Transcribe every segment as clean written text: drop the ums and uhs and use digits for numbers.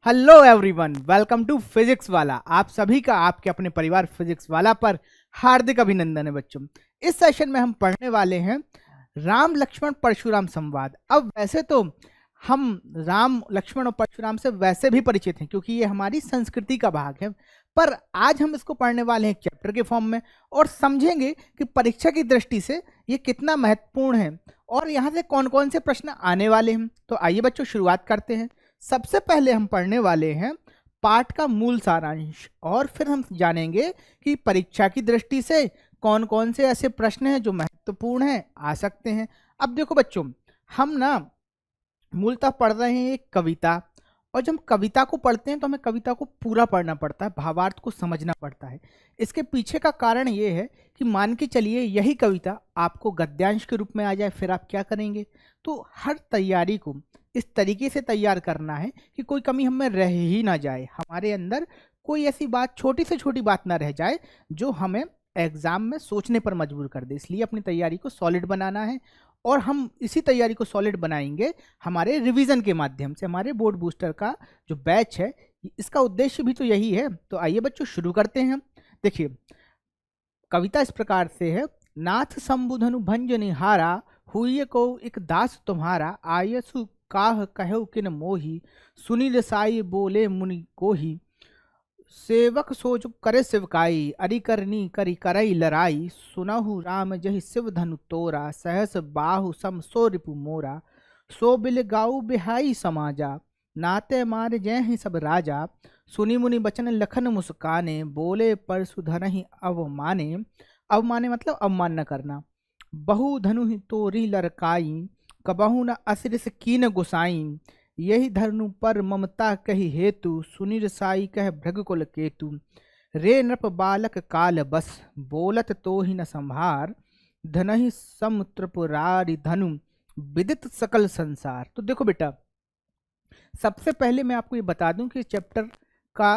Hello everyone, welcome to Physics Wallah. आप सभी का आपके अपने परिवार फिजिक्स वाला पर हार्दिक अभिनंदन है बच्चों। इस सेशन में हम पढ़ने वाले हैं राम लक्ष्मण परशुराम संवाद। अब वैसे तो हम राम लक्ष्मण और परशुराम से वैसे भी परिचित हैं क्योंकि ये हमारी संस्कृति का भाग है, पर आज हम इसको पढ़ने वाले हैं चैप्टर के फॉर्म में और समझेंगे कि परीक्षा की दृष्टि से ये कितना महत्वपूर्ण है और यहाँ से कौन कौन से प्रश्न आने वाले हैं। तो आइए बच्चों, शुरुआत करते हैं। सबसे पहले हम पढ़ने वाले हैं पाठ का मूल सारांश और फिर हम जानेंगे कि परीक्षा की दृष्टि से कौन कौन से ऐसे प्रश्न हैं जो महत्वपूर्ण हैं, आ सकते हैं। अब देखो बच्चों, हम ना मूलतः पढ़ रहे हैं एक कविता, और जब हम कविता को पढ़ते हैं तो हमें कविता को पूरा पढ़ना पड़ता है, भावार्थ को समझना पड़ता है। इसके पीछे का कारण ये है कि मान के चलिए यही कविता आपको गद्यांश के रूप में आ जाए, फिर आप क्या करेंगे। तो हर तैयारी को इस तरीके से तैयार करना है कि कोई कमी हमें रह ही ना जाए, हमारे अंदर कोई ऐसी बात, छोटी से छोटी बात ना रह जाए जो हमें एग्जाम में सोचने पर मजबूर कर दे। इसलिए अपनी तैयारी को सॉलिड बनाना है और हम इसी तैयारी को सॉलिड बनाएंगे हमारे रिवीजन के माध्यम से। हमारे बोर्ड बूस्टर का जो बैच है, इसका उद्देश्य भी तो यही है। तो आइए बच्चों, शुरू करते हैं। देखिए, कविता इस प्रकार से है। नाथ शंभुधनु भंज निहारा, हुई को एक दास तुम्हारा, आयसु काह कहो किन मोही, सुनी रसाई बोले मुनि कोही, सेवक सोच करे सिवकाई, अरि करनी करी करई लराई, सुनहु राम जहि शिव धनु तोरा, सहस बाहु सम सो रिपु मोरा, सो बिल गाऊ बिहाई समाजा, नाते मार जय ही सब राजा, सुनी मुनि बचन लखन मुस्काने, बोले परशुधन ही अवमाने। अवमाने मतलब अवमान न करना। बहु धनु ही तोरी लरकाई, कबहु न असिरिस कीन गुसाई, यही धनु पर ममता कही हेतु, सुनीर साई कह भृगकुल केतु, रे नृप बालक काल बस, बोलत तो ही न संभार, धनहि समुत्रपुरारि धनु, विदित सकल संसार। तो देखो बेटा, सबसे पहले मैं आपको ये बता दूं कि चैप्टर का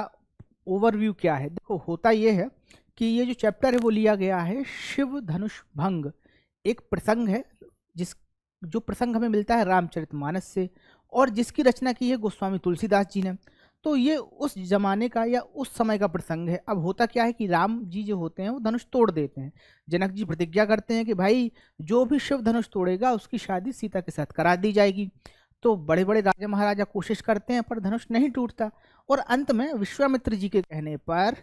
ओवरव्यू क्या है। देखो, होता ये है कि ये जो चैप्टर है वो लिया गया है शिव धनुष भंग, एक प्रसंग है जिस जो प्रसंग हमें मिलता है रामचरितमानस से, और जिसकी रचना की है गोस्वामी तुलसीदास जी ने। तो ये उस जमाने का या उस समय का प्रसंग है। अब होता क्या है कि राम जी जो होते हैं वो धनुष तोड़ देते हैं। जनक जी प्रतिज्ञा करते हैं कि भाई जो भी शिव धनुष तोड़ेगा उसकी शादी सीता के साथ करा दी जाएगी। तो बड़े बड़े राजा महाराजा कोशिश करते हैं पर धनुष नहीं टूटता, और अंत में विश्वामित्र जी के कहने पर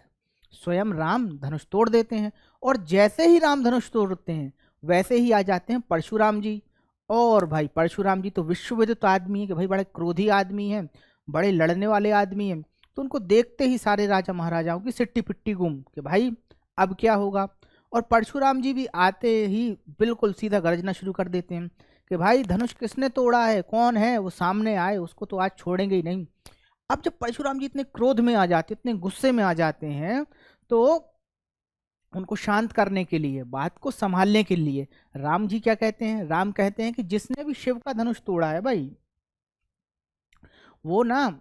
स्वयं राम धनुष तोड़ देते हैं। और जैसे ही राम धनुष तोड़ते हैं वैसे ही आ जाते हैं परशुराम जी। और भाई परशुराम जी तो विश्वविदित आदमी है कि भाई बड़े क्रोधी आदमी हैं, बड़े लड़ने वाले आदमी हैं। तो उनको देखते ही सारे राजा महाराजाओं की सिट्टी पिट्टी गुम कि भाई अब क्या होगा। और परशुराम जी भी आते ही बिल्कुल सीधा गर्जना शुरू कर देते हैं कि भाई धनुष किसने तोड़ा है, कौन है, वो सामने आए, उसको तो आज छोड़ेंगे ही नहीं। अब जब परशुराम जी इतने क्रोध में आ जाते, इतने गुस्से में आ जाते हैं, तो उनको शांत करने के लिए, बात को संभालने के लिए राम जी क्या कहते हैं, राम कहते हैं कि जिसने भी शिव का धनुष तोड़ा है भाई वो ना,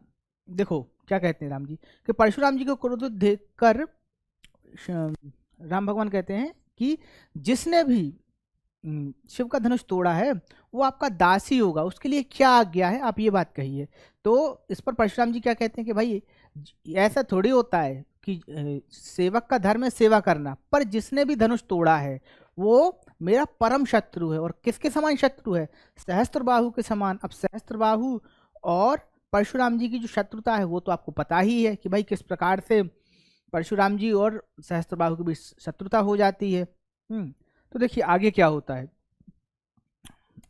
देखो क्या कहते हैं राम जी कि परशुराम जी को क्रोध देखकर राम भगवान कहते हैं कि जिसने भी शिव का धनुष तोड़ा है वो आपका दास ही होगा, उसके लिए क्या आज्ञा है आप ये बात कहिए। तो इस पर परशुराम जी क्या कहते हैं कि भाई ऐसा थोड़ी होता है कि सेवक का धर्म है सेवा करना, पर जिसने भी धनुष तोड़ा है वो मेरा परम शत्रु है। और किसके समान शत्रु है? सहस्त्रबाहु के समान। अब सहस्त्रबाहु और परशुराम जी की जो शत्रुता है वो तो आपको पता ही है कि भाई किस प्रकार से परशुराम जी और सहस्त्रबाहु के बीच शत्रुता हो जाती है। तो देखिए आगे क्या होता है।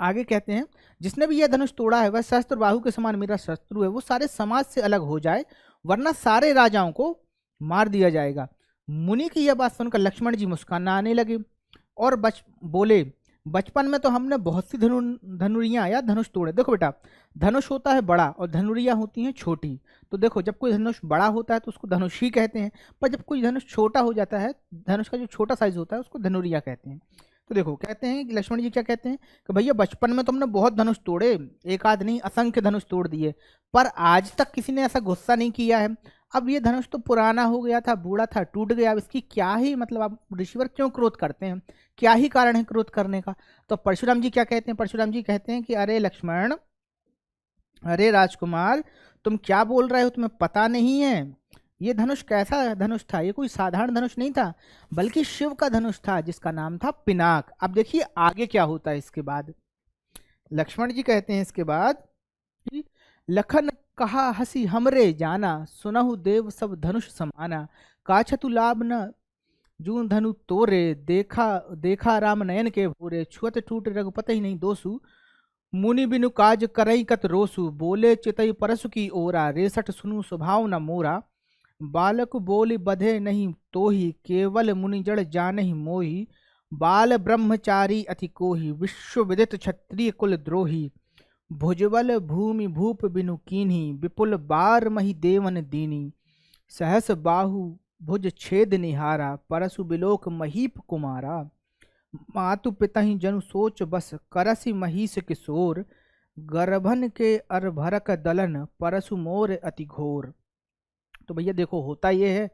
आगे कहते हैं जिसने भी यह धनुष तोड़ा है वह सहस्त्रबाहु के समान मेरा शत्रु है, वो सारे समाज से अलग हो जाए वरना सारे राजाओं को मार दिया जाएगा। मुनि की यह बात सुनकर लक्ष्मण जी मुस्काना आने लगे और बोले, बचपन में तो हमने बहुत सी धनुरियां या धनुष तोड़े। देखो बेटा, धनुष होता है बड़ा और धनुरियां होती हैं छोटी। तो देखो, जब कोई धनुष बड़ा होता है तो उसको धनुष ही कहते हैं, पर जब कोई धनुष छोटा हो जाता है, धनुष का जो छोटा साइज होता है उसको धनुरिया कहते हैं। तो देखो कहते हैं कि लक्ष्मण जी क्या कहते हैं कि भैया बचपन में तुमने बहुत धनुष तोड़े, एक आध नहीं असंख्य धनुष तोड़ दिए, पर आज तक किसी ने ऐसा गुस्सा नहीं किया है। अब ये धनुष तो पुराना हो गया था, बूढ़ा था, टूट गया, अब इसकी क्या ही मतलब, आप ऋषिवर क्यों क्रोध करते हैं, क्या ही कारण है क्रोध करने का। तो परशुराम जी क्या कहते हैं? परशुराम जी कहते हैं कि अरे लक्ष्मण, अरे राजकुमार, तुम क्या बोल रहे हो, तुम्हें पता नहीं है? ये धनुष कैसा धनुष था? ये कोई साधारण धनुष नहीं था, बल्कि शिव का धनुष था जिसका नाम था पिनाक। अब देखिए आगे क्या होता है इसके बाद। लक्ष्मण जी कहते हैं इसके बाद कि लखन कहा हसी हमरे जाना, सुनहु देव सब धनुष समाना, काछतु लाभ न जून धनु तोरे, देखा देखा राम नयन के भूरे, छुअत टूट रघुपति नहीं दोसु, मुनि बिनु काज करई कत रोसु, बोले चितई परसु की ओरा, रेसठ सुनु स्वभाव न मोरा, बालक बोली बधे नहीं तोही, केवल मुनि जड़ जानहि मोही, बाल ब्रह्मचारी अति कोही, विश्व विदित क्षत्रिय कुल द्रोही, भुजबल भूमि भूप बिनु कीन्ही, विपुल बार मही देवन दीनी, सहस बाहु भुज छेद निहारा, परसु बिलोक महीप कुमारा, मातु पितहि जनु सोच बस, करसि महिष किशोर, गर्भन के अरभरक दलन, परसु मोर अति घोर। तो भैया देखो होता ये है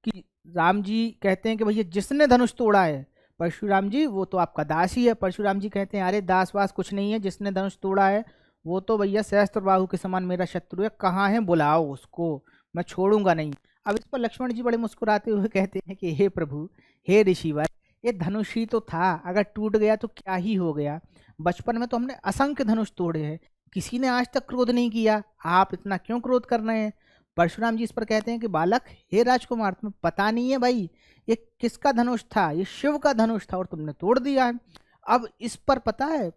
कि राम जी कहते हैं कि भैया जिसने धनुष तोड़ा है परशुराम जी, वो तो आपका दास ही है। परशुराम जी कहते हैं अरे दास वास कुछ नहीं है, जिसने धनुष तोड़ा है वो तो भैया सहस्त्र बाहु के समान मेरा शत्रु है, कहाँ है बुलाओ उसको, मैं छोड़ूंगा नहीं। अब इस पर लक्ष्मण जी बड़े मुस्कुराते हुए कहते हैं कि हे प्रभु, हे ऋषिवर, ये धनुष ही तो था, अगर टूट गया तो क्या ही हो गया, बचपन में तो हमने असंख्य धनुष तोड़े हैं, किसी ने आज तक क्रोध नहीं किया, आप इतना क्यों क्रोध कर रहे हैं? परशुराम जी इस पर कहते हैं कि बालक, हे राजकुमार, तुम्हें पता नहीं है भाई ये किसका धनुष था? ये शिव का धनुष था और तुमने तोड़ दिया है। अब इस पर पता है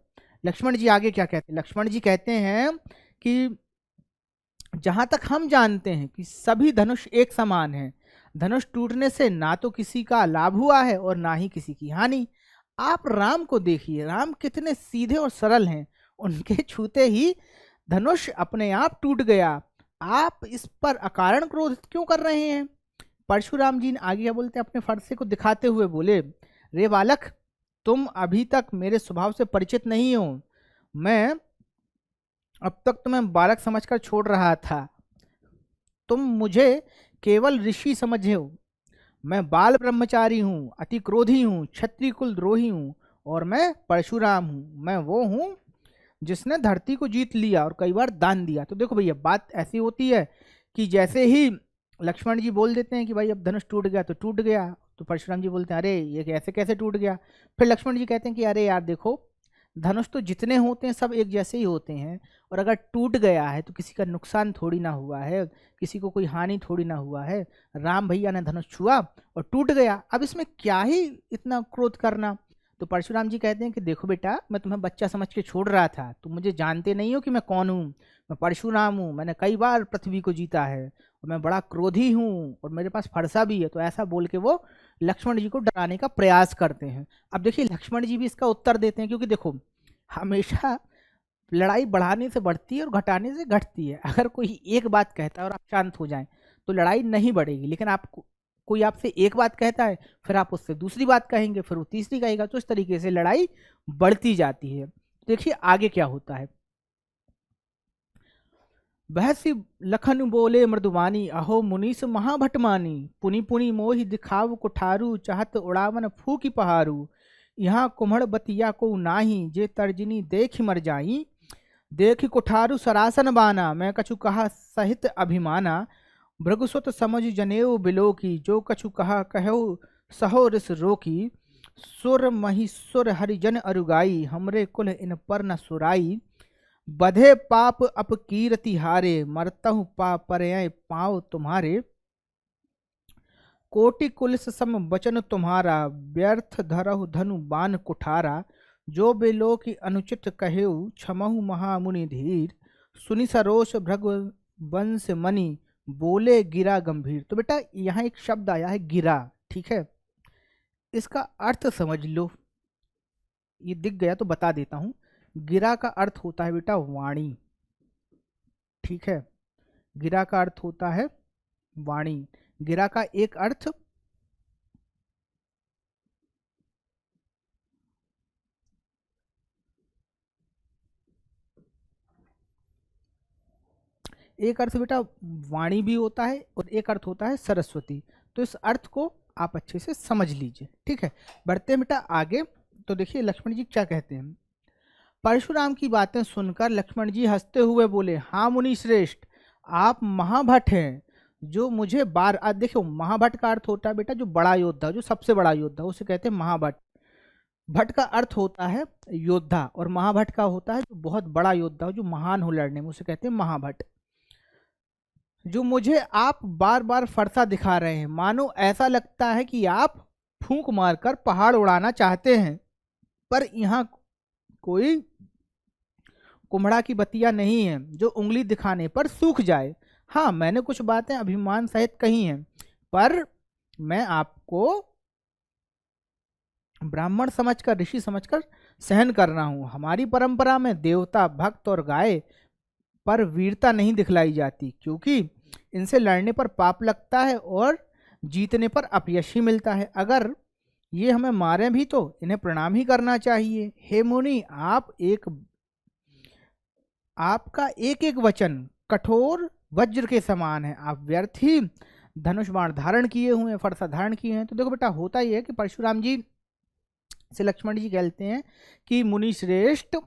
लक्ष्मण जी आगे क्या कहते हैं? लक्ष्मण जी कहते हैं कि जहां तक हम जानते हैं कि सभी धनुष एक समान हैं, धनुष टूटने से ना तो किसी का लाभ हुआ है और ना ही किसी की हानि। आप राम को देखिए, राम कितने सीधे और सरल हैं, उनके छूते ही धनुष अपने आप टूट गया, आप इस पर अकारण क्रोध क्यों कर रहे हैं? परशुराम जी आगे क्या बोलते हैं, अपने फरसे को दिखाते हुए बोले, रे बालक, तुम अभी तक मेरे स्वभाव से परिचित नहीं हो, मैं अब तक तुम्हें बालक समझकर छोड़ रहा था, तुम मुझे केवल ऋषि समझे हो, मैं बाल ब्रह्मचारी हूँ, अति क्रोधी हूँ, क्षत्रिय कुल द्रोही हूँ, और मैं परशुराम हूँ, मैं वो हूँ जिसने धरती को जीत लिया और कई बार दान दिया। तो देखो भैया बात ऐसी होती है कि जैसे ही लक्ष्मण जी बोल देते हैं कि भाई अब धनुष टूट गया तो टूट गया, तो परशुराम जी बोलते हैं अरे ये कैसे कैसे टूट गया? फिर लक्ष्मण जी कहते हैं कि अरे यार देखो, धनुष तो जितने होते हैं सब एक जैसे ही होते हैं, और अगर टूट गया है तो किसी का नुकसान थोड़ी ना हुआ है, किसी को कोई हानि थोड़ी ना हुआ है, राम भैया ने धनुष छुआ और टूट गया, अब इसमें क्या ही इतना क्रोध करना। तो परशुराम जी कहते हैं कि देखो बेटा, मैं तुम्हें बच्चा समझ के छोड़ रहा था, तुम मुझे जानते नहीं हो कि मैं कौन हूँ, मैं परशुराम हूँ, मैंने कई बार पृथ्वी को जीता है और मैं बड़ा क्रोधी हूँ और मेरे पास फरसा भी है। तो ऐसा बोल के वो लक्ष्मण जी को डराने का प्रयास करते हैं। अब देखिए लक्ष्मण जी भी इसका उत्तर देते हैं, क्योंकि देखो हमेशा लड़ाई बढ़ाने से बढ़ती है और घटाने से घटती है। अगर कोई एक बात कहता है और आप शांत हो जाएं तो लड़ाई नहीं बढ़ेगी, लेकिन आपको कोई आपसे एक बात कहता है, फिर आप उससे दूसरी बात कहेंगे, फिर वो तीसरी कहेगा, तो इस तरीके से लड़ाई बढ़ती जाती है। देखिए आगे क्या होता है। बहसी लखन बोले मृदुवानी, अहो मुनीस महाभटमानी, पुनि पुनि मोहि दिखाव कुठारू, चाहत उड़ावन फूकी पहारू, यहाँ कुम्हड़ बतिया को नाही, जे तर्जनी देख मर जाई, देख कुठारू सरासन बाना, मैं कछु कहा सहित अभिमाना, भृगुसुत समझ जनेऊ बिलो की, जो कछु कहा कहो सहो रिस रोकी, सुर महिसुर हरिजन अरुगाई, हमरे कुल इन पर न सुराई, बधे पाप अपकीर्ति हारे, मरतहु परय पाँव तुम्हारे, कोटि कुलिस सम वचन तुम्हारा, व्यर्थ धरहु धनु बान कुठारा, जो बेलो की अनुचित कहेऊ, क्षमहु महामुनि धीर, सुनि सरोष भृगु वंश मणि, बोले गिरा गंभीर। तो बेटा यहाँ एक शब्द आया है गिरा, ठीक है, इसका अर्थ समझ लो, ये दिख गया तो बता देता हूं। गिरा का अर्थ होता है बेटा वाणी, ठीक है, गिरा का अर्थ होता है वाणी। गिरा का एक अर्थ बेटा वाणी भी होता है और एक अर्थ होता है सरस्वती। तो इस अर्थ को आप अच्छे से समझ लीजिए, ठीक है। बढ़ते हैं बेटा आगे। तो देखिए लक्ष्मण जी क्या कहते हैं। परशुराम की बातें सुनकर लक्ष्मण जी हंसते हुए बोले, हाँ मुनि श्रेष्ठ, आप महाभट हैं जो मुझे देखो महाभट का अर्थ होता है बेटा जो बड़ा योद्धा, जो सबसे बड़ा योद्धा, उसे कहते हैं महाभट। भट्ट का अर्थ होता है योद्धा, और महाभट का होता है जो बहुत बड़ा योद्धा, जो महान हो लड़ने में, उसे कहते हैं महाभट। जो मुझे आप बार बार फरसा दिखा रहे हैं, मानो ऐसा लगता है कि आप फूंक मारकर पहाड़ उड़ाना चाहते हैं, पर यहाँ कोई कुम्हड़ा की बतिया नहीं है जो उंगली दिखाने पर सूख जाए। हाँ, मैंने कुछ बातें अभिमान सहित कही हैं, पर मैं आपको ब्राह्मण समझकर, ऋषि समझकर सहन कर रहा हूं। हमारी परंपरा में देवता, भक्त और गाय पर वीरता नहीं दिखलाई जाती, क्योंकि इनसे लड़ने पर पाप लगता है और जीतने पर अपयश ही मिलता है। अगर ये हमें मारे भी तो इन्हें प्रणाम ही करना चाहिए। हे मुनि, आपका एक एक वचन कठोर वज्र के समान है। आप व्यर्थ ही धनुष बाण धारण किए हुए हैं, फरसा धारण किए हैं। तो देखो बेटा, होता ही है कि परशुराम जी से लक्ष्मण जी कहते हैं कि मुनि श्रेष्ठ,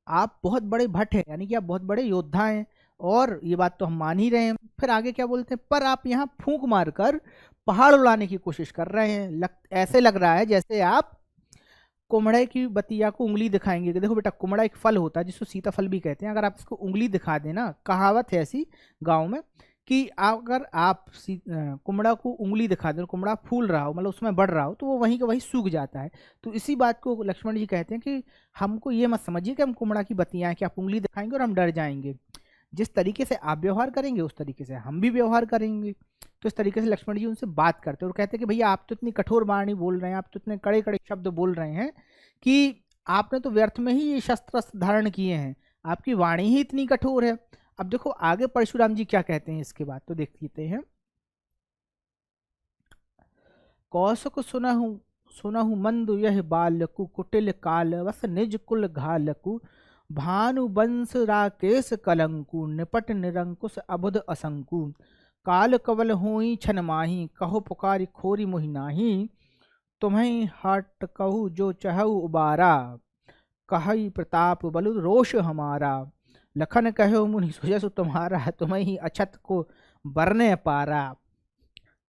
आप बहुत बड़े भट्ट हैं, यानी कि आप बहुत बड़े योद्धा हैं, और ये बात तो हम मान ही रहे हैं। फिर आगे क्या बोलते हैं, पर आप यहाँ फूंक मारकर पहाड़ उड़ाने की कोशिश कर रहे हैं। ऐसे लग रहा है जैसे आप कुम्हड़े की बतिया को उंगली दिखाएंगे। देखो बेटा, कुम्हड़ा एक फल होता है जिसको सीताफल भी कहते हैं। अगर आप इसको उंगली दिखा देना, कहावत है ऐसी गाँव में कि अगर आप कुम्हड़ा को उंगली दिखा दो, कुम्हड़ा फूल रहा हो, मतलब उसमें बढ़ रहा हो, तो वो वहीं का वहीं सूख जाता है। तो इसी बात को लक्ष्मण जी कहते हैं कि हमको ये मत समझिए कि हम कुम्हड़ा की बतियां हैं कि आप उंगली दिखाएंगे और हम डर जाएंगे। जिस तरीके से आप व्यवहार करेंगे उस तरीके से हम भी व्यवहार करेंगे। तो इस तरीके से लक्ष्मण जी उनसे बात करते हैं और कहते हैं कि भैया, आप तो इतनी कठोर वाणी बोल रहे हैं, आप तो इतने कड़े कड़े शब्द बोल रहे हैं कि आपने तो व्यर्थ में ही ये शस्त्र धारण किए हैं, आपकी वाणी ही इतनी कठोर है। अब देखो आगे परशुराम जी क्या कहते हैं इसके बाद, तो देख लेते हैं। कौशक सुनहु मंद यह बालकु, कुटिल काल वस निज कुल घालकु, भानु बंश राकेश कलंकु, निपट निरंकुश अबुध असंकु, काल कवल होई छन माही, कहो पुकारी खोरी मोहि नाही, तुम्हें हट कहू जो चहु उबारा, कहि प्रताप बलु रोष हमारा, लखन कहो मुनि सुजसु तुम्हारा, तुम्हें ही अछत को बरने पारा,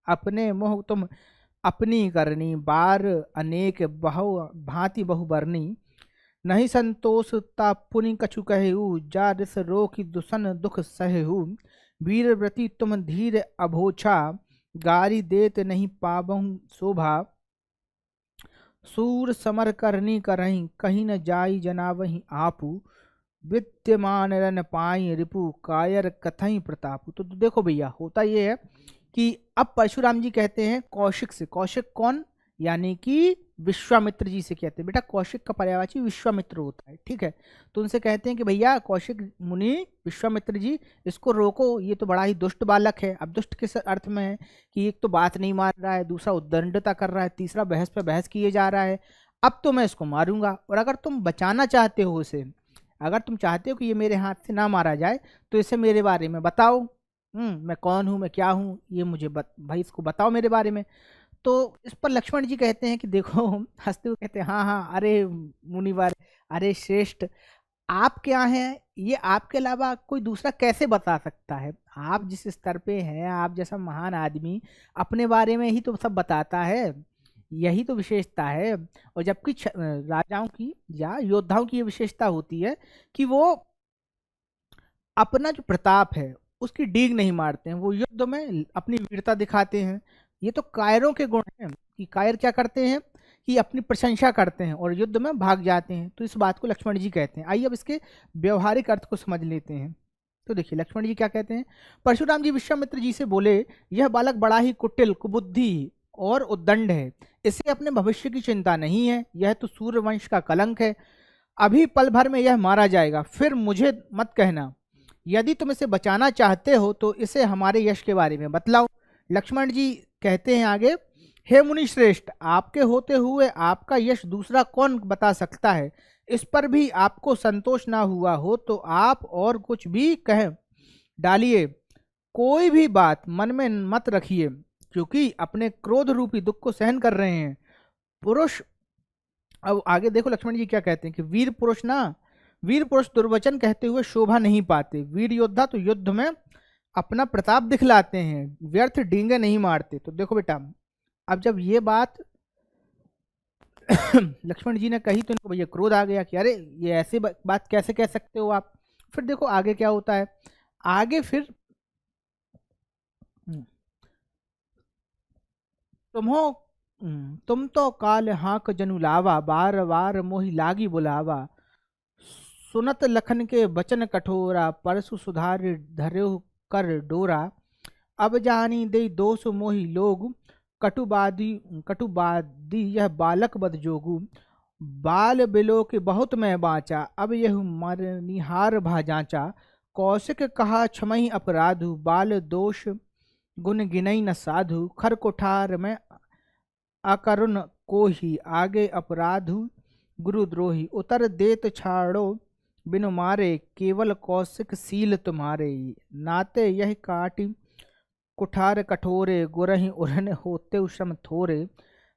अपने मोह तुम अपनी करनी, बार अनेक बहु भांति बहु बरनी, नहीं संतोष ता पुनि कछु कहू, जा रिस रोखि दुसन दुख सहू, वीर व्रति तुम धीर अभोछा, गारी देत नहीं पाबहु शोभा, सूर समर करनी करहीं, कहीं न जाई जनावहीं आपू, विद्यमान रन पाई रिपु, कायर कथई प्रतापु। तो देखो भैया, होता ये है कि अब परशुराम जी कहते हैं कौशिक से। कौशिक कौन, यानी कि विश्वामित्र जी से कहते हैं। बेटा, कौशिक का पर्यायवाची विश्वामित्र होता है, ठीक है। तो उनसे कहते हैं कि भैया कौशिक मुनि, विश्वामित्र जी, इसको रोको, ये तो बड़ा ही दुष्ट बालक है। अब दुष्ट किस अर्थ में है कि एक तो बात नहीं मान रहा है, दूसरा उद्दंडता कर रहा है, तीसरा बहस पे बहस किए जा रहा है। अब तो मैं इसको मारूंगा, और अगर तुम बचाना चाहते हो इसे, अगर तुम चाहते हो कि ये मेरे हाथ से ना मारा जाए, तो इसे मेरे बारे में बताओ। मैं कौन हूँ, मैं क्या हूँ, ये मुझे भाई इसको बताओ मेरे बारे में। तो इस पर लक्ष्मण जी कहते हैं कि देखो, हंसते हुए कहते हैं, हाँ हाँ, अरे मुनिवर, अरे श्रेष्ठ, आप क्या हैं ये आपके अलावा कोई दूसरा कैसे बता सकता है। आप जिस स्तर पे हैं, आप जैसा महान आदमी अपने बारे में ही तो सब बताता है, यही तो विशेषता है। और जबकि राजाओं की या योद्धाओं की ये विशेषता होती है कि वो अपना जो प्रताप है उसकी डींग नहीं मारते हैं, वो युद्ध में अपनी वीरता दिखाते हैं। ये तो कायरों के गुण हैं कि कायर क्या करते हैं कि अपनी प्रशंसा करते हैं और युद्ध में भाग जाते हैं। तो इस बात को लक्ष्मण जी कहते हैं। आइए अब इसके व्यवहारिक अर्थ को समझ लेते हैं। तो देखिए लक्ष्मण जी क्या कहते हैं। परशुराम जी विश्वामित्र जी से बोले, यह बालक बड़ा ही कुटिल, कुबुद्धि और उद्दंड है, इसे अपने भविष्य की चिंता नहीं है, यह तो सूर्यवंश का कलंक है, अभी पल भर में यह मारा जाएगा, फिर मुझे मत कहना। यदि तुम इसे बचाना चाहते हो तो इसे हमारे यश के बारे में बतलाओ। लक्ष्मण जी कहते हैं आगे, हे मुनि श्रेष्ठ, आपके होते हुए आपका यश दूसरा कौन बता सकता है। इस पर भी आपको संतोष ना हुआ हो तो आप और कुछ भी कह डालिए, कोई भी बात मन में मत रखिए, क्योंकि अपने क्रोध रूपी दुख को सहन कर रहे हैं। पुरुष, अब आगे देखो लक्ष्मण जी क्या कहते हैं कि वीर पुरुष दुर्वचन कहते हुए शोभा नहीं पाते। वीर योद्धा तो युद्ध में अपना प्रताप दिखलाते हैं, व्यर्थ डींगे नहीं मारते। तो देखो बेटा, अब जब ये बात लक्ष्मण जी ने कही तो इनको भैया क्रोध आ गया कि अरे ये ऐसे बात कैसे कह सकते हो आप। फिर देखो आगे क्या होता है, आगे फिर तुम तो काल हाक जनु लावा, बार बार मोहि लागी बुलावा। सुनत लखन के बचन कठोरा, परसु सुधार धर्यो कर डोरा। अब जानी दे दोष मोहि लोग, कटुबादी कटुबादी यह बालक बद जोगु। बाल बिलो के बहुत मैं बाँचा, अब यह मरनिहार भा जाँचा। कौशिक कहा क्षमहि अपराधु, बाल दोष गुण गिनई न साधु। खर कोठार में अकरुण को ही, आगे अपराधु गुरुद्रोही। उतर देत छाड़ो बिनु मारे, केवल कौशिक सील तुम्हारे। नाते यह काटी कुठार कठोरे, गुरहि उरन होते श्रम थोरे।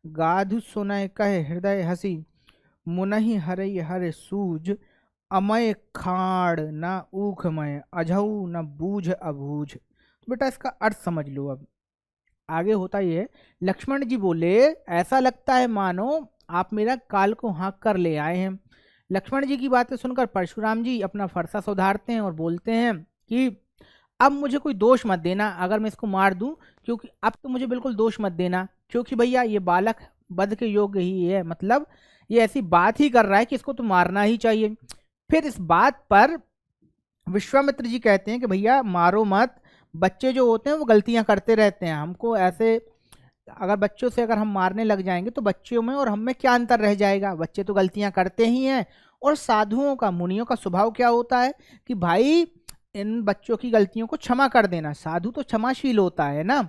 गाधु सुनय कहे हृदय हसी, मुनहि हरई हर सूज। अमय खाड़ न ऊखमय, अझऊ न बूझ अबूझ। तो बेटा इसका अर्थ समझ लो। अब आगे होता ही है, लक्ष्मण जी बोले ऐसा लगता है मानो आप मेरा काल को हाँक कर ले आए हैं। लक्ष्मण जी की बातें सुनकर परशुराम जी अपना फरसा सुधारते हैं और बोलते हैं कि अब मुझे कोई दोष मत देना अगर मैं इसको मार दूं, क्योंकि अब तो मुझे बिल्कुल दोष मत देना, क्योंकि भैया ये बालक वध के योग्य ही है। मतलब ये ऐसी बात ही कर रहा है कि इसको तो मारना ही चाहिए। फिर इस बात पर विश्वामित्र जी कहते हैं कि भैया मारो मत, बच्चे जो होते हैं वो गलतियां करते रहते हैं, हमको ऐसे अगर बच्चों से अगर हम मारने लग जाएंगे तो बच्चों में और हम में क्या अंतर रह जाएगा, बच्चे तो गलतियां करते ही हैं। और साधुओं का, मुनियों का स्वभाव क्या होता है कि भाई इन बच्चों की गलतियों को क्षमा कर देना, साधु तो क्षमाशील होता है ना।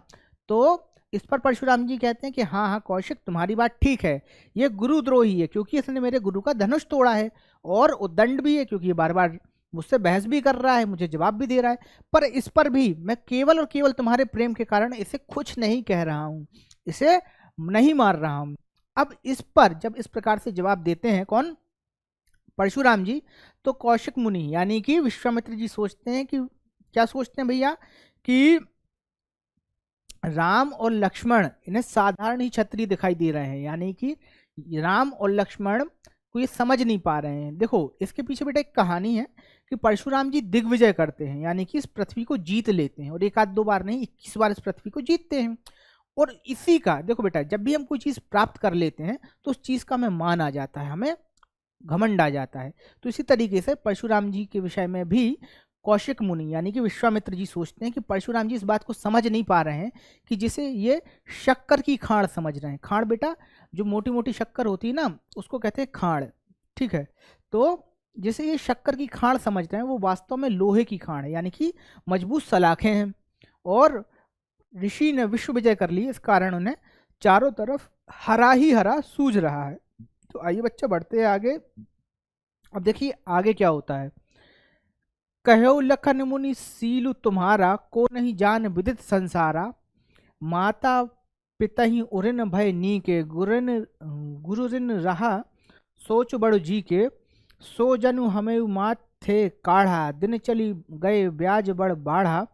तो इस पर परशुराम जी कहते हैं कि हाँ हाँ कौशिक तुम्हारी बात ठीक है, ये गुरुद्रोही है क्योंकि इसने मेरे गुरु का धनुष तोड़ा है, और उद्दंड भी है क्योंकि ये बार बार मुझसे बहस भी कर रहा है, मुझे जवाब भी दे रहा है। पर इस पर भी मैं केवल और केवल तुम्हारे प्रेम के कारण इसे कुछ नहीं कह रहा हूँ, इसे नहीं मार रहा हूँ। अब इस पर जब इस प्रकार से जवाब देते हैं कौन, परशुराम जी, तो कौशिक मुनि यानी कि विश्वामित्र जी सोचते हैं कि क्या सोचते हैं भैया कि राम और लक्ष्मण इन्हें साधारण ही क्षत्रिय दिखाई दे रहे हैं, यानी कि राम और लक्ष्मण को ये समझ नहीं पा रहे हैं। देखो इसके पीछे बेटा एक कहानी है कि परशुराम जी दिग्विजय करते हैं, यानी कि इस पृथ्वी को जीत लेते हैं, और एक आध दो बार नहीं 21 बार इस पृथ्वी को जीतते हैं। और इसी का देखो बेटा, जब भी हम कोई चीज प्राप्त कर लेते हैं तो उस चीज का हमें मान आ जाता है, हमें घमंड आ जाता है। तो इसी तरीके से परशुराम जी के विषय में भी कौशिक मुनि यानी कि विश्वामित्र जी सोचते हैं कि परशुराम जी इस बात को समझ नहीं पा रहे हैं कि जिसे ये शक्कर की खाड़ समझ रहे हैं। खाड़ बेटा जो मोटी मोटी शक्कर होती है ना उसको कहते हैं खाड़, ठीक है। तो जिसे ये शक्कर की खाड़ समझ रहे हैं वो वास्तव में लोहे की खाड़ है, यानी कि मजबूत सलाखें हैं। और ऋषि ने विश्व विजय कर ली, इस कारण उन्हें चारों तरफ हरा ही हरा सूझ रहा है। तो आइए बच्चा बढ़ते हैं आगे। अब देखिए आगे क्या होता है, कहो लखन मुनि सीलु तुम्हारा, को नहीं जान विदित संसारा। माता पिता ही उरिन भय नी के, गुरुरिन रहा सोच बड़ जी के। सो जनु हमें मात थे काढ़ा, दिन चली गए ब्याज बड़ बाढ़ा।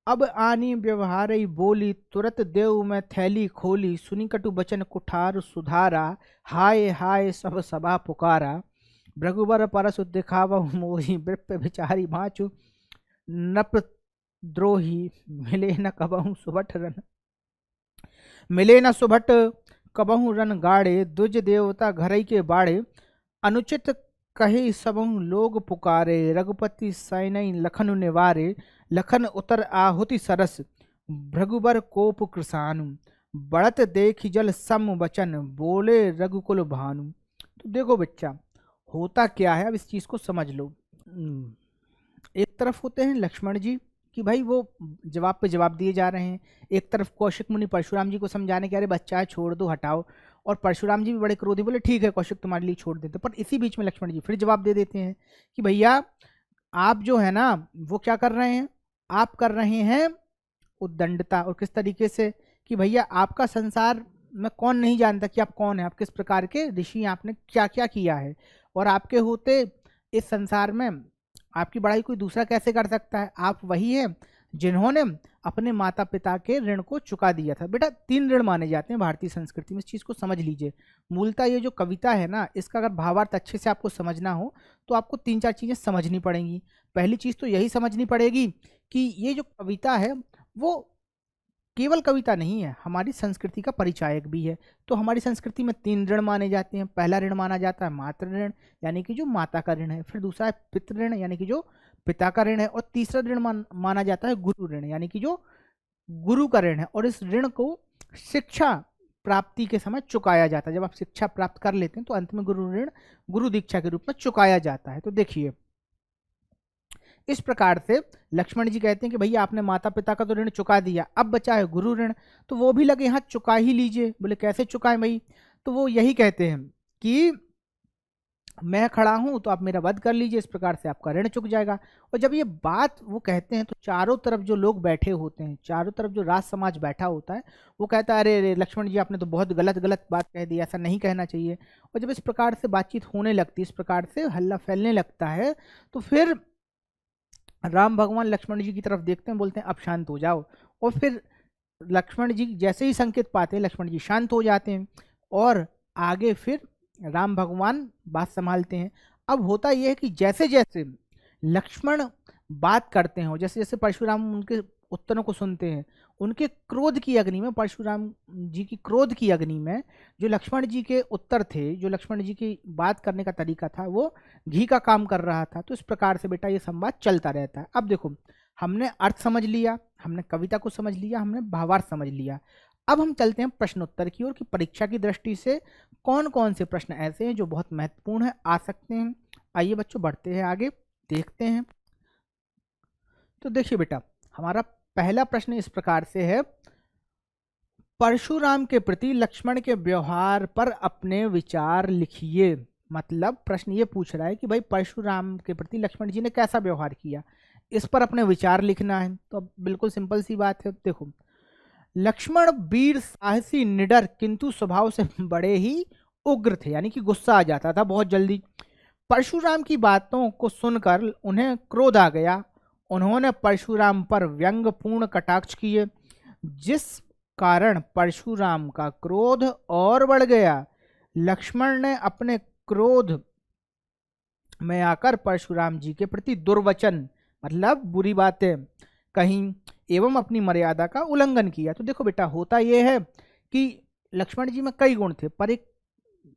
अब आनी व्यवहार बोली, तुरत देव में थैली खोली। सुनी कटु बचन कुठार सुधारा, हाय हाय सब सभा पुकारा। भृगुबर परसु दिखावा मोही, वृप विचारी भाचु नप द्रोही। मिले न कबहू सुभट रन, मिले न सुभट कबहू रन गाड़े। द्विज देवता घरई के बाड़े, अनुचित कहे सबहु लोग पुकारे। रघुपति सैनई लखन निवारे, लखन उतर आहुति सरस। भृगुबर कोप कृसानु, बढ़त देख जल सम वचन। बोले रघुकुल भानु। तो देखो बच्चा होता क्या है, अब इस चीज को समझ लो। एक तरफ होते हैं लक्ष्मण जी कि भाई वो जवाब पे जवाब दिए जा रहे हैं, एक तरफ कौशिक मुनि परशुराम जी को समझाने के अरे बच्चा है छोड़ दो हटाओ, और परशुराम जी भी बड़े क्रोधी बोले ठीक है कौशिक तुम्हारे लिए छोड़ देते। पर इसी बीच में लक्ष्मण जी फिर जवाब दे देते हैं कि भैया आप जो है ना वो क्या कर रहे हैं, आप कर रहे हैं उद्दंडता। और किस तरीके से कि भैया आपका संसार में कौन नहीं जानता कि आप कौन है, आप किस प्रकार के ऋषि, आपने क्या क्या किया है, और आपके होते इस संसार में आपकी बड़ाई कोई दूसरा कैसे कर सकता है। आप वही है जिन्होंने अपने माता पिता के ऋण को चुका दिया था। बेटा 3 ऋण माने जाते हैं भारतीय संस्कृति में, इस चीज़ को समझ लीजिए। मूलतः ये जो कविता है ना, इसका अगर भावार्थ अच्छे से आपको समझना हो तो आपको 3-4 चीज़ें समझनी पड़ेंगी। पहली चीज़ तो यही समझनी पड़ेगी कि ये जो कविता है वो केवल कविता नहीं है, हमारी संस्कृति का परिचायक भी है। तो हमारी संस्कृति में 3 ऋण माने जाते हैं। पहला ऋण माना जाता है मातृ ऋण, यानी कि जो माता का ऋण है। फिर दूसरा है पितृ ऋण, यानी कि जो पिता का ऋण है। और तीसरा ऋण माना जाता है गुरु ऋण, यानी कि जो गुरु का ऋण है। और इस ऋण को शिक्षा प्राप्ति के समय चुकाया जाता है। जब आप शिक्षा प्राप्त कर लेते हैं तो अंत में गुरु ऋण गुरु दीक्षा के रूप में चुकाया जाता है। तो देखिए, इस प्रकार से लक्ष्मण जी कहते हैं कि भैया आपने माता पिता का तो ऋण चुका दिया, अब बचा है गुरु ऋण, तो वो भी लगे हाथ चुका ही लीजिए। बोले कैसे चुकाएं भाई? तो वो यही कहते हैं कि मैं खड़ा हूं तो आप मेरा वध कर लीजिए, इस प्रकार से आपका ऋण चुक जाएगा। और जब ये बात वो कहते हैं तो चारों तरफ जो लोग बैठे होते हैं, चारों तरफ जो राज समाज बैठा होता है, वो कहता है अरे अरे लक्ष्मण जी आपने तो बहुत गलत बात कह दी, ऐसा नहीं कहना चाहिए। और जब इस प्रकार से बातचीत होने लगती है, इस प्रकार से हल्ला फैलने लगता है, तो फिर राम भगवान लक्ष्मण जी की तरफ देखते हैं, बोलते हैं अब शांत हो जाओ। और फिर लक्ष्मण जी जैसे ही संकेत पाते हैं, लक्ष्मण जी शांत हो जाते हैं और आगे फिर राम भगवान बात संभालते हैं। अब होता यह है कि जैसे जैसे लक्ष्मण बात करते हैं, जैसे जैसे परशुराम उनके उत्तरों को सुनते हैं, उनके क्रोध की अग्नि में, परशुराम जी की क्रोध की अग्नि में जो लक्ष्मण जी के उत्तर थे, जो लक्ष्मण जी की बात करने का तरीका था, वो घी का काम कर रहा था। तो इस प्रकार से बेटा ये संवाद चलता रहता है। अब देखो, हमने अर्थ समझ लिया, हमने कविता को समझ लिया, हमने भावार्थ समझ लिया। अब हम चलते हैं प्रश्नोत्तर की ओर कि परीक्षा की दृष्टि से कौन कौन से प्रश्न ऐसे हैं जो बहुत महत्वपूर्ण है, आ सकते हैं। आइए बच्चों बढ़ते हैं आगे, देखते हैं। तो देखिए बेटा, हमारा पहला प्रश्न इस प्रकार से है, परशुराम के प्रति लक्ष्मण के व्यवहार पर अपने विचार लिखिए। मतलब प्रश्न ये पूछ रहा है कि भाई परशुराम के प्रति लक्ष्मण जी ने कैसा व्यवहार किया, इस पर अपने विचार लिखना है। तो अब बिल्कुल सिंपल सी बात है, देखो लक्ष्मण वीर साहसी निडर किंतु स्वभाव से बड़े ही उग्र थे, यानी कि गुस्सा आ जाता था बहुत जल्दी। परशुराम की बातों को सुनकर उन्हें क्रोध आ गया। उन्होंने परशुराम पर व्यंग्यपूर्ण कटाक्ष किए, जिस कारण परशुराम का क्रोध और बढ़ गया। लक्ष्मण ने अपने क्रोध में आकर परशुराम जी के प्रति दुर्वचन, मतलब बुरी बातें कहीं एवं अपनी मर्यादा का उल्लंघन किया। तो देखो बेटा, होता यह है कि लक्ष्मण जी में कई गुण थे, पर एक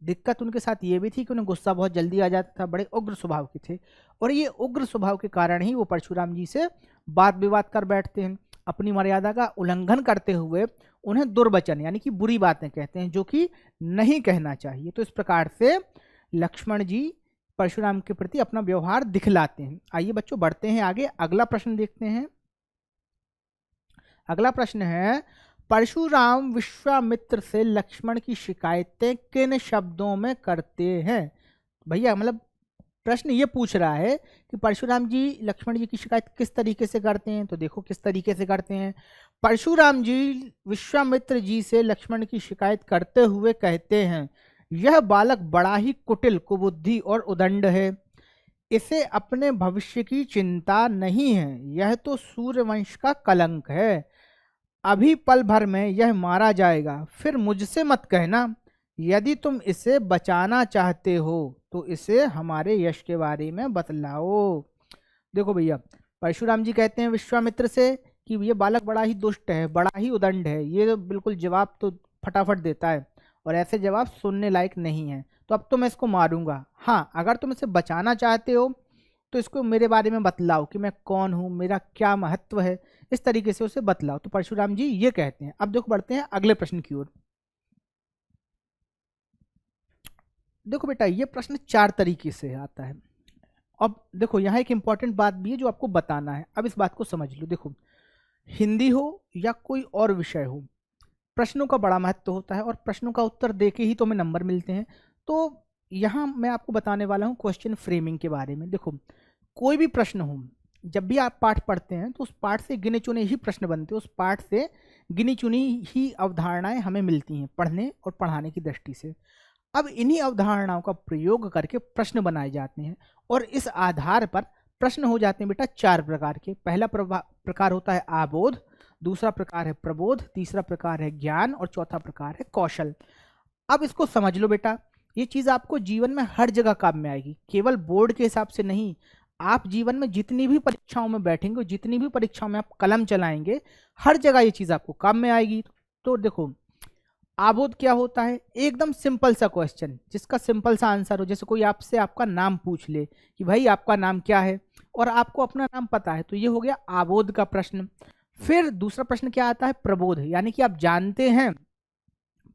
दिक्कत उनके साथ ये भी थी कि उन्हें गुस्सा बहुत जल्दी आ जाता था, बड़े उग्र स्वभाव के थे। और ये उग्र स्वभाव के कारण ही वो परशुराम जी से वाद विवाद कर बैठते हैं, अपनी मर्यादा का उल्लंघन करते हुए उन्हें दुर्वचन यानी कि बुरी बातें कहते हैं, जो कि नहीं कहना चाहिए। तो इस प्रकार से लक्ष्मण जी परशुराम के प्रति अपना व्यवहार दिखलाते हैं। आइए बच्चों बढ़ते हैं आगे, अगला प्रश्न देखते हैं। अगला प्रश्न है, परशुराम विश्वामित्र से लक्ष्मण की शिकायतें किन शब्दों में करते हैं? भैया मतलब प्रश्न ये पूछ रहा है कि परशुराम जी लक्ष्मण जी की शिकायत किस तरीके से करते हैं। तो देखो किस तरीके से करते हैं। परशुराम जी विश्वामित्र जी से लक्ष्मण की शिकायत करते हुए कहते हैं, यह बालक बड़ा ही कुटिल, कुबुद्धि और उदंड है। इसे अपने भविष्य की चिंता नहीं है, यह तो सूर्यवंश का कलंक है। अभी पल भर में यह मारा जाएगा, फिर मुझसे मत कहना। यदि तुम इसे बचाना चाहते हो तो इसे हमारे यश के बारे में बतलाओ। देखो भैया, परशुराम जी कहते हैं विश्वामित्र से कि ये बालक बड़ा ही दुष्ट है, बड़ा ही उदंड है। ये बिल्कुल जवाब तो फटाफट देता है और ऐसे जवाब सुनने लायक नहीं है, तो अब तो मैं इसको मारूंगा। हाँ, अगर तुम इसे बचाना चाहते हो तो इसको मेरे बारे में बतलाओ कि मैं कौन हूँ, मेरा क्या महत्व है, इस तरीके से उसे बतलाओ। तो परशुराम जी ये कहते हैं। अब देखो बढ़ते हैं अगले प्रश्न की ओर। देखो बेटा, ये प्रश्न 4 तरीके से आता है। अब देखो यहाँ एक इंपॉर्टेंट बात भी है जो आपको बताना है, अब इस बात को समझ लो। देखो, हिंदी हो या कोई और विषय हो, प्रश्नों का बड़ा महत्व होता है और प्रश्नों का उत्तर देके ही तो हमें नंबर मिलते हैं। तो यहाँ मैं आपको बताने वाला हूँ क्वेश्चन फ्रेमिंग के बारे में। देखो, कोई भी प्रश्न हो, जब भी आप पाठ पढ़ते हैं तो उस पाठ से गिने चुने ही प्रश्न बनते हैं, उस पाठ से गिनी चुनी ही अवधारणाएं हमें मिलती हैं पढ़ने और पढ़ाने की दृष्टि से। अब इन्हीं अवधारणाओं का प्रयोग करके प्रश्न बनाए जाते हैं और इस आधार पर प्रश्न हो जाते हैं बेटा 4 प्रकार के। पहला प्रकार होता है आबोध, दूसरा प्रकार है प्रबोध, तीसरा प्रकार है ज्ञान और चौथा प्रकार है कौशल। अब इसको समझ लो बेटा, ये चीज आपको जीवन में हर जगह काम में आएगी, केवल बोर्ड के हिसाब से नहीं। आप जीवन में जितनी भी परीक्षाओं में बैठेंगे, जितनी भी परीक्षाओं में आप कलम चलाएंगे, हर जगह ये चीज आपको काम में आएगी। तो देखो, आबोध क्या होता है? एकदम सिंपल सा क्वेश्चन जिसका सिंपल सा आंसर हो। जैसे कोई आपसे आपका नाम पूछ ले कि भाई आपका नाम क्या है, और आपको अपना नाम पता है, तो ये हो गया आबोध का प्रश्न। फिर दूसरा प्रश्न क्या आता है? प्रबोध, यानी कि आप जानते हैं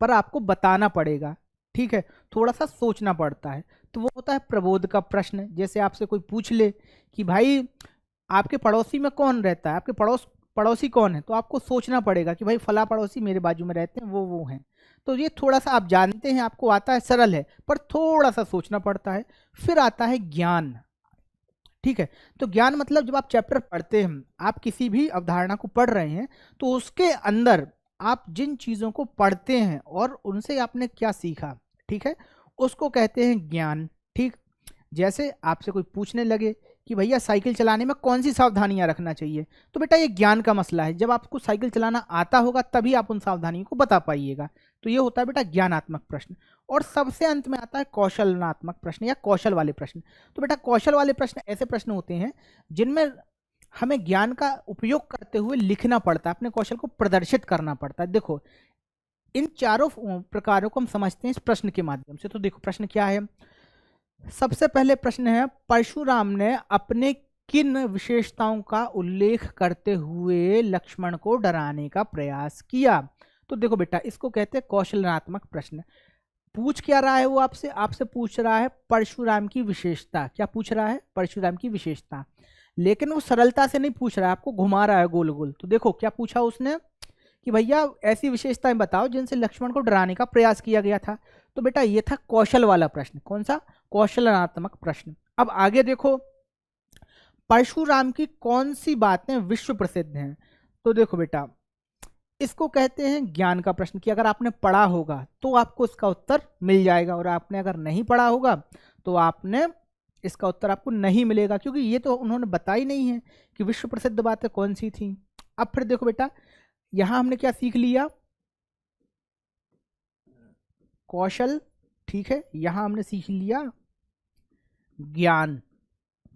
पर आपको बताना पड़ेगा, ठीक है, थोड़ा सा सोचना पड़ता है, तो वो होता है प्रबोध का प्रश्न। जैसे आपसे कोई पूछ ले कि भाई आपके पड़ोसी में कौन रहता है, आपके पड़ोसी कौन है, तो आपको सोचना पड़ेगा कि भाई फला पड़ोसी मेरे बाजू में रहते हैं, वो हैं। तो ये थोड़ा सा आप जानते हैं, आपको आता है, सरल है, पर थोड़ा सा सोचना पड़ता है। फिर आता है ज्ञान, ठीक है। तो ज्ञान मतलब जब आप चैप्टर पढ़ते हैं, आप किसी भी अवधारणा को पढ़ रहे हैं, तो उसके अंदर आप जिन चीजों को पढ़ते हैं और उनसे आपने क्या सीखा, ठीक है, उसको कहते हैं ज्ञान, ठीक। जैसे आपसे कोई पूछने लगे कि भैया साइकिल चलाने में कौन सी सावधानियां रखना चाहिए, तो बेटा ये ज्ञान का मसला है। जब आपको साइकिल चलाना आता होगा तभी आप उन सावधानियों को बता पाइएगा। तो ये होता है बेटा ज्ञानात्मक प्रश्न। और सबसे अंत में आता है कौशलनात्मक प्रश्न या कौशल वाले प्रश्न। तो बेटा कौशल वाले प्रश्न ऐसे प्रश्न होते हैं जिनमें हमें ज्ञान का उपयोग करते हुए लिखना पड़ता है, अपने कौशल को प्रदर्शित करना पड़ता है। देखो, इन चारों प्रकारों को हम समझते हैं इस प्रश्न के माध्यम से। तो देखो प्रश्न क्या है। सबसे पहले प्रश्न है, परशुराम ने अपने किन विशेषताओं का उल्लेख करते हुए लक्ष्मण को डराने का प्रयास किया? तो देखो बेटा, इसको कहते हैं कौशलनात्मक प्रश्न। पूछ क्या रहा है वो आपसे? आपसे पूछ रहा है परशुराम की विशेषता। क्या पूछ रहा है? परशुराम की विशेषता। लेकिन वो सरलता से नहीं पूछ रहा है, आपको घुमा रहा है गोल गोल। तो देखो क्या पूछा उसने कि भैया ऐसी विशेषताएं बताओ जिनसे लक्ष्मण को डराने का प्रयास किया गया था। तो बेटा ये था कौशल वाला प्रश्न। कौन सा? कौशलनात्मक प्रश्न। अब आगे देखो, परशुराम की कौन सी बातें विश्व प्रसिद्ध हैं? तो देखो बेटा, इसको कहते हैं ज्ञान का प्रश्न, कि अगर आपने पढ़ा होगा तो आपको इसका उत्तर मिल जाएगा, और आपने अगर नहीं पढ़ा होगा तो आपने इसका उत्तर आपको नहीं मिलेगा, क्योंकि ये तो उन्होंने बताई नहीं है कि विश्व प्रसिद्ध बातें कौन सी थी। अब फिर देखो बेटा, यहां हमने क्या सीख लिया? कौशल, ठीक है, यहां हमने सीख लिया ज्ञान,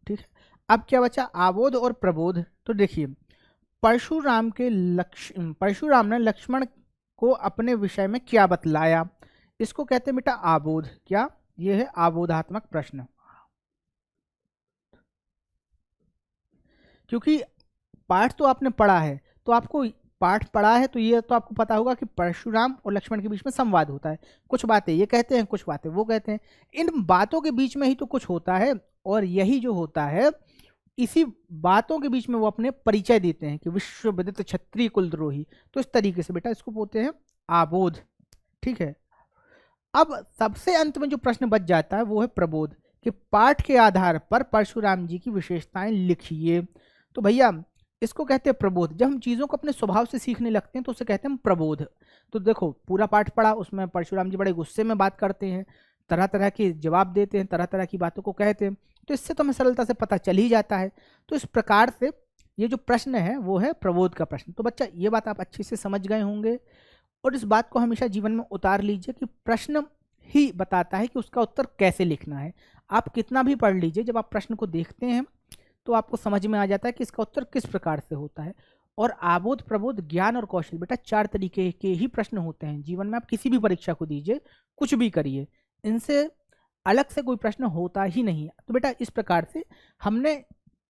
ठीक है। अब क्या बचा? आबोध और प्रबोध। तो देखिए, परशुराम ने लक्ष्मण को अपने विषय में क्या बतलाया? इसको कहते हैं बेटा आबोध। क्या? यह है आबोधात्मक प्रश्न। क्योंकि पाठ तो आपने पढ़ा है, तो आपको पाठ पढ़ा है तो ये तो आपको पता होगा कि परशुराम और लक्ष्मण के बीच में संवाद होता है। कुछ बातें ये कहते हैं, कुछ बातें वो कहते हैं। इन बातों के बीच में ही तो कुछ होता है, और यही जो होता है, इसी बातों के बीच में वो अपने परिचय देते हैं कि विश्व विदित क्षत्रिय कुलद्रोही। तो इस तरीके से बेटा इसको बोलते हैं आबोध, ठीक है। अब सबसे अंत में जो प्रश्न बच जाता है वो है प्रबोध, कि पाठ के आधार पर परशुराम जी की विशेषताएं लिखिए। तो भैया इसको कहते हैं प्रबोध। जब हम चीजों को अपने स्वभाव से सीखने लगते हैं तो उसे कहते हैं प्रबोध। तो देखो, पूरा पाठ पढ़ा, उसमें परशुराम जी बड़े गुस्से में बात करते हैं, तरह तरह के जवाब देते हैं, तरह तरह की बातों को कहते हैं, तो इससे तो हमें सरलता से पता चल ही जाता है। तो इस प्रकार से ये जो प्रश्न है वो है प्रबोध का प्रश्न। तो बच्चा ये बात आप अच्छे से समझ गए होंगे, और इस बात को हमेशा जीवन में उतार लीजिए कि प्रश्न ही बताता है कि उसका उत्तर कैसे लिखना है। आप कितना भी पढ़ लीजिए, जब आप प्रश्न को देखते हैं तो आपको समझ में आ जाता है कि इसका उत्तर किस प्रकार से होता है। और आबोध, प्रबोध, ज्ञान और कौशल बेटा 4 तरीके के ही प्रश्न होते हैं जीवन में। आप किसी भी परीक्षा को दीजिए, कुछ भी करिए, इनसे अलग से कोई प्रश्न होता ही नहीं है। तो बेटा इस प्रकार से हमने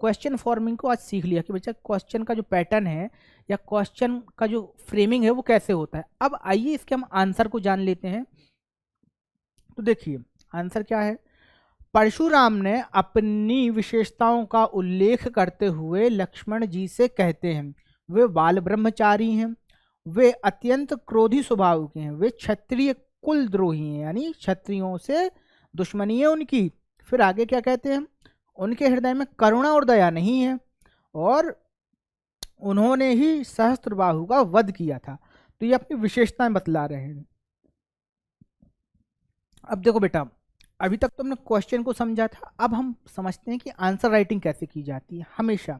क्वेश्चन फॉर्मिंग को आज सीख लिया कि बच्चा क्वेश्चन का जो पैटर्न है या क्वेश्चन का जो फ्रेमिंग है वो कैसे होता है। अब आइए इसके हम आंसर को जान लेते हैं। तो देखिए आंसर क्या है। परशुराम ने अपनी विशेषताओं का उल्लेख करते हुए लक्ष्मण जी से कहते हैं, वे बाल ब्रह्मचारी हैं, वे अत्यंत क्रोधी स्वभाव के हैं, वे क्षत्रिय कुलद्रोही हैं, यानी क्षत्रियों से दुश्मनी है उनकी। फिर आगे क्या कहते हैं, उनके हृदय में करुणा और दया नहीं है, और उन्होंने ही सहस्त्रबाहु का वध किया था। तो ये अपनी विशेषताएं बतला रहे हैं। अब देखो बेटा, अभी तक तो हमने क्वेश्चन को समझा था, अब हम समझते हैं कि आंसर राइटिंग कैसे की जाती है। हमेशा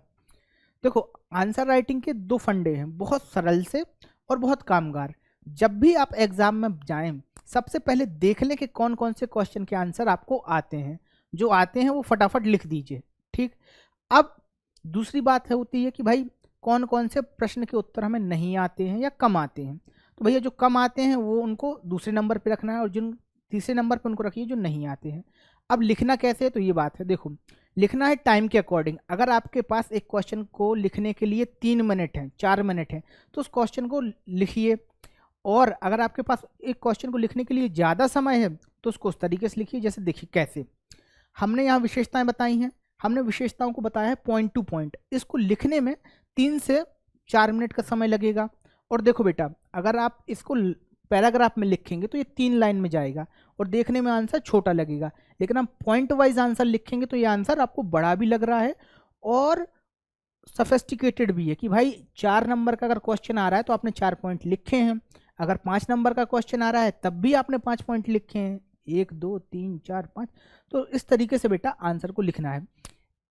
देखो, आंसर राइटिंग के दो फंडे हैं, बहुत सरल से और बहुत कामगार। जब भी आप एग्जाम में जाएं, सबसे पहले देख लें कि कौन कौन से क्वेश्चन के आंसर आपको आते हैं। जो आते हैं वो फटाफट लिख दीजिए, ठीक। अब दूसरी बात है होती है कि भाई कौन कौन से प्रश्न के उत्तर हमें नहीं आते हैं या कम आते हैं। तो भैया जो कम आते हैं वो उनको दूसरे नंबर पे रखना है, और जिन तीसरे नंबर पे उनको रखिए जो नहीं आते हैं। अब लिखना कैसे है, तो ये बात है, देखो लिखना है टाइम के अकॉर्डिंग। अगर आपके पास एक क्वेश्चन को लिखने के लिए 3 मिनट है, 4 मिनट है, तो उस क्वेश्चन को लिखिए। और अगर आपके पास एक क्वेश्चन को लिखने के लिए ज़्यादा समय है तो उसको उस तरीके से लिखिए। जैसे देखिए कैसे हमने यहाँ विशेषताएं बताई हैं, हमने विशेषताओं को बताया है पॉइंट टू पॉइंट। इसको लिखने में 3 से 4 मिनट का समय लगेगा। और देखो बेटा, अगर आप इसको पैराग्राफ में लिखेंगे तो ये 3 लाइन में जाएगा और देखने में आंसर छोटा लगेगा। लेकिन हम पॉइंट वाइज आंसर लिखेंगे तो ये आंसर आपको बड़ा भी लग रहा है और सफेस्टिकेटेड भी है कि भाई 4 नंबर का अगर क्वेश्चन आ रहा है तो आपने 4 पॉइंट लिखे हैं। अगर 5 नंबर का क्वेश्चन आ रहा है तब भी आपने 5 पॉइंट लिखे हैं, 1 2 3 4 5। तो इस तरीके से बेटा आंसर को लिखना है।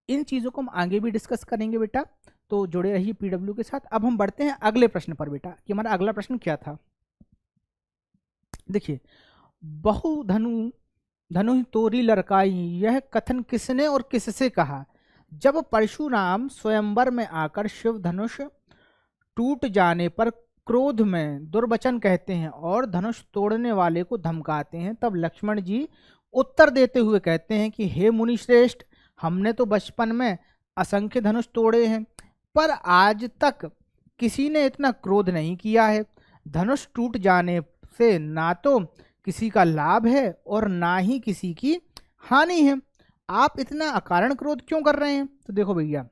इन चीज़ों को हम आगे भी डिस्कस करेंगे बेटा, तो जुड़े रहिए पीडब्ल्यू के साथ। अब हम बढ़ते हैं अगले प्रश्न पर बेटा, कि हमारा अगला प्रश्न क्या था। देखिए, बहु धनु धनु तोरी लड़काई, यह कथन किसने और किससे कहा। जब परशुराम स्वयंवर में आकर शिव धनुष टूट जाने पर क्रोध में दुर्वचन कहते हैं और धनुष तोड़ने वाले को धमकाते हैं, तब लक्ष्मण जी उत्तर देते हुए कहते हैं कि हे मुनि श्रेष्ठ, हमने तो बचपन में असंख्य धनुष तोड़े हैं, पर आज तक किसी ने इतना क्रोध नहीं किया है। धनुष टूट जाने से ना तो किसी का लाभ है और ना ही किसी की हानि है। आप इतना अकारण क्रोध क्यों कर रहे हैं। तो देखो भैया,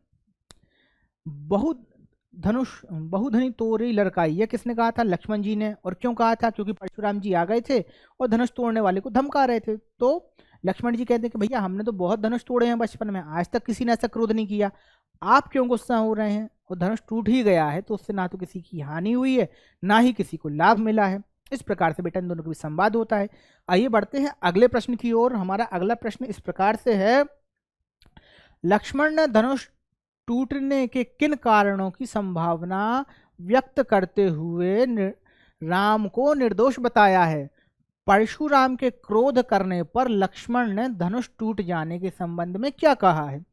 बहुधनी तोरी लड़काई, यह किसने कहा था, लक्ष्मण जी ने। और क्यों कहा था, क्योंकि परशुराम जी आ गए थे और धनुष तोड़ने वाले को धमका रहे थे। तो लक्ष्मण जी कहते हैं कि भैया हमने तो बहुत धनुष तोड़े हैं बचपन में, आज तक किसी ने ऐसा क्रोध नहीं किया, आप क्यों गुस्सा हो रहे हैं। और धनुष टूट ही गया है तो उससे ना तो किसी की हानि हुई है ना ही किसी को लाभ मिला है। इस प्रकार से बेटा इन दोनों के बीच संवाद होता है। आइए बढ़ते हैं अगले प्रश्न की ओर। हमारा अगला प्रश्न इस प्रकार से है, लक्ष्मण ने धनुष टूटने के किन कारणों की संभावना व्यक्त करते हुए राम को निर्दोष बताया है। परशुराम के क्रोध करने पर लक्ष्मण ने धनुष टूट जाने के संबंध में क्या कहा है।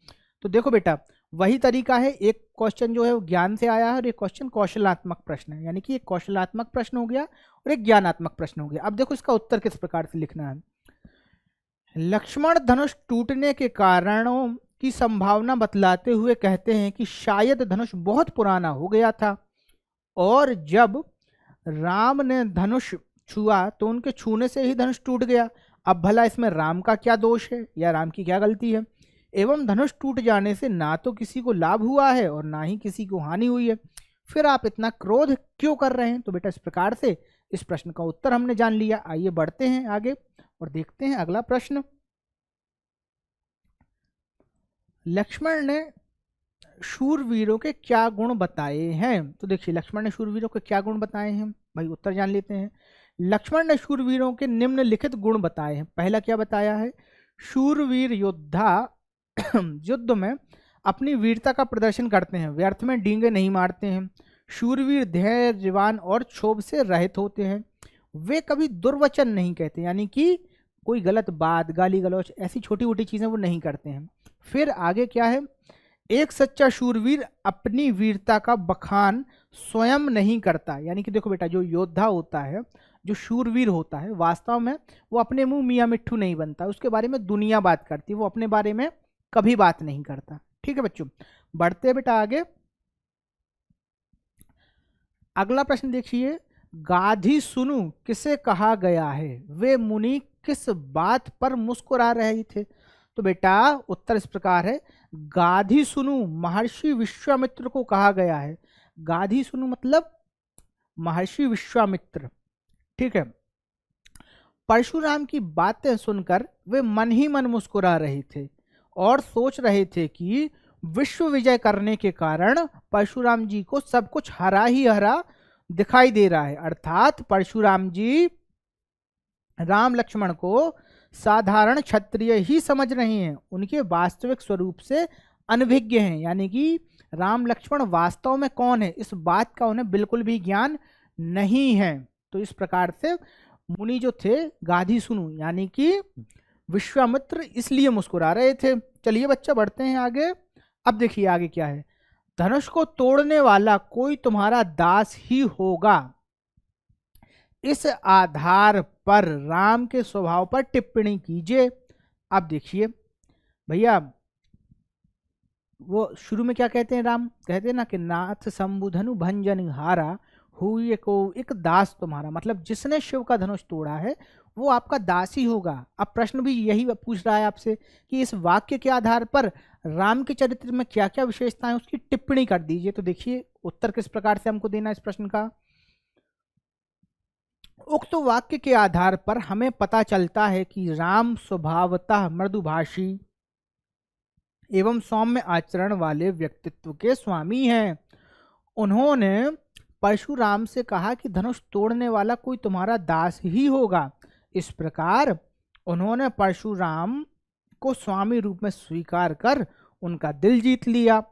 तो देखो बेटा, वही तरीका है, एक क्वेश्चन जो है वो ज्ञान से आया है और एक क्वेश्चन कौशलात्मक प्रश्न है, यानी कि एक कौशलात्मक प्रश्न हो गया और एक ज्ञानात्मक प्रश्न हो गया। अब देखो इसका उत्तर किस प्रकार से लिखना है। लक्ष्मण धनुष टूटने के कारणों की संभावना बतलाते हुए कहते हैं कि शायद धनुष बहुत पुराना हो गया था और जब राम ने धनुष छुआ तो उनके छूने से ही धनुष टूट गया। अब भला इसमें राम का क्या दोष है या राम की क्या गलती है। एवं धनुष टूट जाने से ना तो किसी को लाभ हुआ है और ना ही किसी को हानि हुई है, फिर आप इतना क्रोध क्यों कर रहे हैं। तो बेटा इस प्रकार से इस प्रश्न का उत्तर हमने जान लिया। आइए बढ़ते हैं आगे और देखते हैं अगला प्रश्न। लक्ष्मण ने शूरवीरों के क्या गुण बताए हैं। तो देखिए, लक्ष्मण ने शूरवीरों के क्या गुण बताए हैं, भाई उत्तर जान लेते हैं। लक्ष्मण ने शूरवीरों के निम्नलिखित गुण बताए हैं। पहला क्या बताया है, शूरवीर योद्धा युद्ध में अपनी वीरता का प्रदर्शन करते हैं, व्यर्थ में डींगे नहीं मारते हैं। शूरवीर धैर्यवान और क्षोभ से रहित होते हैं। वे कभी दुर्वचन नहीं कहते, यानी कि कोई गलत बात, गाली गलौच, ऐसी छोटी मोटी चीजें वो नहीं करते हैं। फिर आगे क्या है, एक सच्चा शूरवीर अपनी वीरता का बखान स्वयं नहीं करता, यानी कि देखो बेटा, जो योद्धा होता है, जो शूरवीर होता है, वास्तव में वो अपने मुंह मियाँ मिट्ठू नहीं बनता, उसके बारे में दुनिया बात करती है, वो अपने बारे में कभी बात नहीं करता। ठीक है बच्चों, बढ़ते बेटा आगे। अगला प्रश्न देखिए, गाधी सुनु किसे कहा गया है, वे मुनि किस बात पर मुस्कुरा रहे थे। तो बेटा उत्तर इस प्रकार है, गाधी सुनु महर्षि विश्वामित्र को कहा गया है। गाधी सुनु मतलब महर्षि विश्वामित्र। ठीक है, परशुराम की बातें सुनकर वे मन ही मन मुस्कुरा रहे थे और सोच रहे थे कि विश्व विजय करने के कारण परशुराम जी को सब कुछ हरा ही हरा दिखाई दे रहा है, अर्थात परशुराम जी राम लक्ष्मण को साधारण क्षत्रिय ही समझ रहे हैं, उनके वास्तविक स्वरूप से अनभिज्ञ हैं। यानी कि राम लक्ष्मण वास्तव में कौन है इस बात का उन्हें बिल्कुल भी ज्ञान नहीं है। तो इस प्रकार से मुनि जो थे गाधी सुनु यानी कि विश्वामित्र इसलिए मुस्कुरा रहे थे। चलिए बच्चा बढ़ते हैं आगे। अब देखिए आगे क्या है। धनुष को तोड़ने वाला कोई तुम्हारा दास ही होगा, इस आधार पर राम के स्वभाव पर टिप्पणी कीजिए। अब देखिए भैया, वो शुरू में क्या कहते हैं, राम कहते हैं ना कि नाथ शंभुधनु भंजन हारा हुए को एक दास तुम्हारा, मतलब जिसने शिव का धनुष तोड़ा है वो आपका दास ही होगा। अब प्रश्न भी यही पूछ रहा है आपसे कि इस वाक्य के आधार पर राम के चरित्र में क्या क्या विशेषताएं उसकी टिप्पणी कर दीजिए। तो देखिए उत्तर किस प्रकार से हमको देना इस प्रश्न का। उक्त वाक्य के आधार पर हमें पता चलता है कि राम स्वभावतः मृदुभाषी एवं सौम्य आचरण वाले व्यक्तित्व के स्वामी हैं। उन्होंने परशुराम से कहा कि धनुष तोड़ने वाला कोई तुम्हारा दास ही होगा। इस प्रकार उन्होंने परशुराम को स्वामी रूप में स्वीकार कर उनका दिल जीत लिया।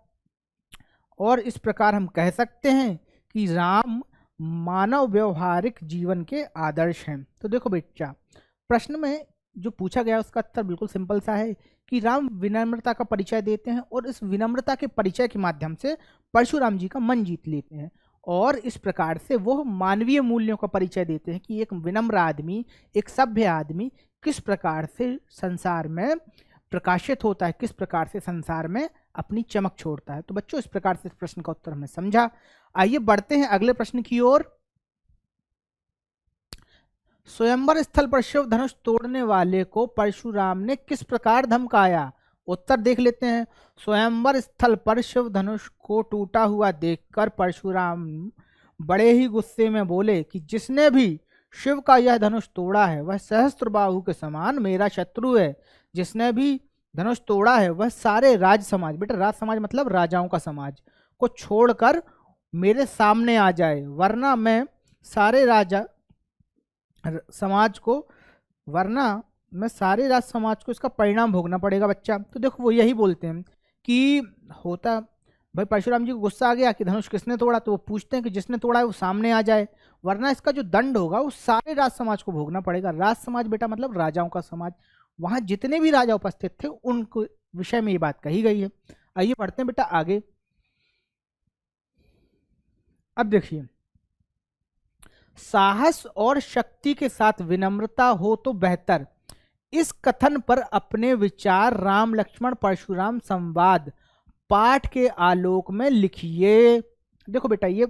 और इस प्रकार हम कह सकते हैं कि राम मानव व्यवहारिक जीवन के आदर्श हैं। तो देखो बेटा, प्रश्न में जो पूछा गया उसका उत्तर बिल्कुल सिंपल सा है कि राम विनम्रता का परिचय देते हैं और इस विनम्रता के परिचय के माध्यम से परशुराम जी का मन जीत लेते हैं। और इस प्रकार से वो मानवीय मूल्यों का परिचय देते हैं कि एक विनम्र आदमी, एक सभ्य आदमी किस प्रकार से संसार में प्रकाशित होता है, किस प्रकार से संसार में अपनी चमक छोड़ता है। तो बच्चों इस प्रकार से इस प्रश्न का उत्तर हमने समझा। आइए बढ़ते हैं अगले प्रश्न की ओर। स्वयंवर स्थल पर शिव धनुष तोड़ने वाले को परशुराम ने किस प्रकार धमकाया। उत्तर देख लेते हैं। स्वयंवर स्थल पर शिव धनुष को टूटा हुआ देखकर परशुराम बड़े ही गुस्से में बोले कि जिसने भी शिव का यह धनुष तोड़ा है वह सहस्त्रबाहु के समान मेरा शत्रु है। जिसने भी धनुष तोड़ा है वह सारे राज समाज, बेटा राज समाज मतलब राजाओं का समाज, को छोड़कर मेरे सामने आ जाए, वरना मैं सारे राजा समाज को इसका परिणाम भोगना पड़ेगा बच्चा। तो देखो वो यही बोलते हैं कि होता भाई परशुराम जी को गुस्सा आ गया कि धनुष किसने तोड़ा, तो वो पूछते हैं कि जिसने तोड़ा है वो सामने आ जाए, वरना इसका जो दंड होगा वो सारे राज समाज को भोगना पड़ेगा। राज समाज बेटा मतलब राजाओं का समाज, वहां जितने भी राजा उपस्थित थे उनको विषय में ये बात कही गई है। आइए बढ़ते हैं बेटा आगे। अब देखिए, साहस और शक्ति के साथ विनम्रता हो तो बेहतर, इस कथन पर अपने विचार राम लक्ष्मण परशुराम संवाद पाठ के आलोक में लिखिए। देखो बेटा, ये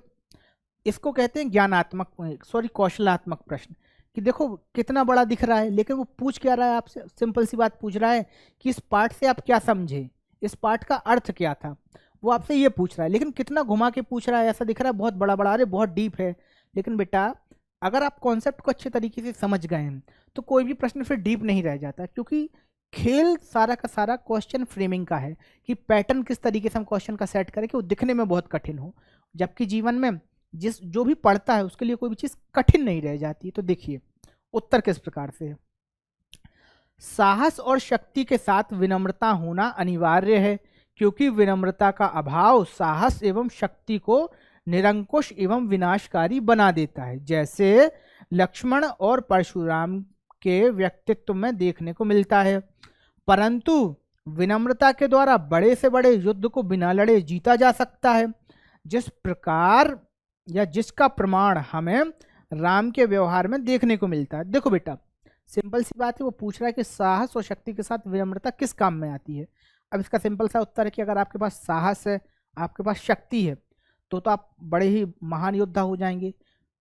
इसको कहते हैं कौशलात्मक प्रश्न, कि देखो कितना बड़ा दिख रहा है लेकिन वो पूछ क्या रहा है आपसे, सिंपल सी बात पूछ रहा है कि इस पाठ से आप क्या समझे, इस पाठ का अर्थ क्या था, वो आपसे ये पूछ रहा है। लेकिन कितना घुमा के पूछ रहा है, ऐसा दिख रहा है बहुत बड़ा बड़ा, अरे बहुत डीप है। लेकिन बेटा अगर आप कॉन्सेप्ट को अच्छे तरीके से समझ गए हैं तो कोई भी प्रश्न फिर डीप नहीं रह जाता, क्योंकि खेल सारा का सारा क्वेश्चन फ्रेमिंग का है कि पैटर्न किस तरीके से हम क्वेश्चन का सेट करें कि वो दिखने में बहुत कठिन हो, जबकि जीवन में जो भी पढ़ता है उसके लिए कोई भी चीज़ कठिन नहीं रह जाती। तो देखिए उत्तर किस प्रकार से है। साहस और शक्ति के साथ विनम्रता होना अनिवार्य है, क्योंकि विनम्रता का अभाव साहस एवं शक्ति को निरंकुश एवं विनाशकारी बना देता है, जैसे लक्ष्मण और परशुराम के व्यक्तित्व में देखने को मिलता है। परंतु विनम्रता के द्वारा बड़े से बड़े युद्ध को बिना लड़े जीता जा सकता है, जिस प्रकार या जिसका प्रमाण हमें राम के व्यवहार में देखने को मिलता है। देखो बेटा सिंपल सी बात है, वो पूछ रहा है कि साहस और शक्ति के साथ विनम्रता किस काम में आती है। अब इसका सिंपल सा उत्तर है कि अगर आपके पास साहस है, आपके पास शक्ति है, तो आप बड़े ही महान योद्धा हो जाएंगे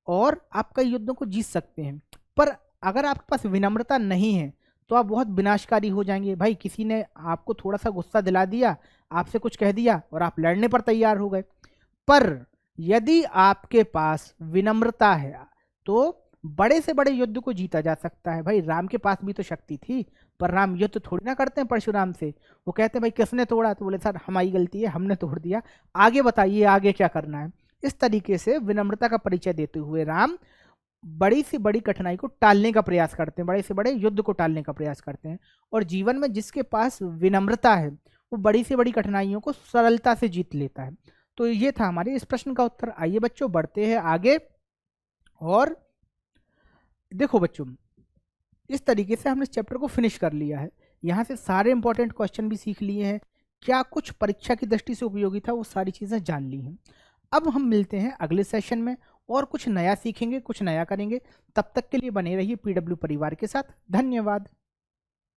और आप कई युद्धों को जीत सकते हैं। पर अगर आपके पास विनम्रता नहीं है तो आप बहुत विनाशकारी हो जाएंगे। भाई किसी ने आपको थोड़ा सा गुस्सा दिला दिया, आपसे कुछ कह दिया और आप लड़ने पर तैयार हो गए। पर यदि आपके पास विनम्रता है तो बड़े से बड़े युद्ध को जीता जा सकता है। भाई राम के पास भी तो शक्ति थी, पर राम युद्ध थोड़ी ना करते हैं परशुराम से। वो कहते हैं भाई किसने तोड़ा, तो बोले सर हमारी गलती है, हमने तोड़ दिया, आगे बताइए आगे क्या करना है। इस तरीके से विनम्रता का परिचय देते हुए राम बड़ी से बड़ी कठिनाई को टालने का प्रयास करते हैं, बड़े से बड़े युद्ध को टालने का प्रयास करते हैं। और जीवन में जिसके पास विनम्रता है वो बड़ी से बड़ी कठिनाइयों को सरलता से जीत लेता है। तो ये था हमारे इस प्रश्न का उत्तर। आइए बच्चों बढ़ते हैं आगे। और देखो बच्चों, इस तरीके से हमने इस चैप्टर को फिनिश कर लिया है। यहाँ से सारे इंपॉर्टेंट क्वेश्चन भी सीख लिए हैं, क्या कुछ परीक्षा की दृष्टि से उपयोगी था वो सारी चीज़ें जान ली हैं। अब हम मिलते हैं अगले सेशन में और कुछ नया सीखेंगे, कुछ नया करेंगे। तब तक के लिए बने रहिए पीडब्ल्यू परिवार के साथ। धन्यवाद।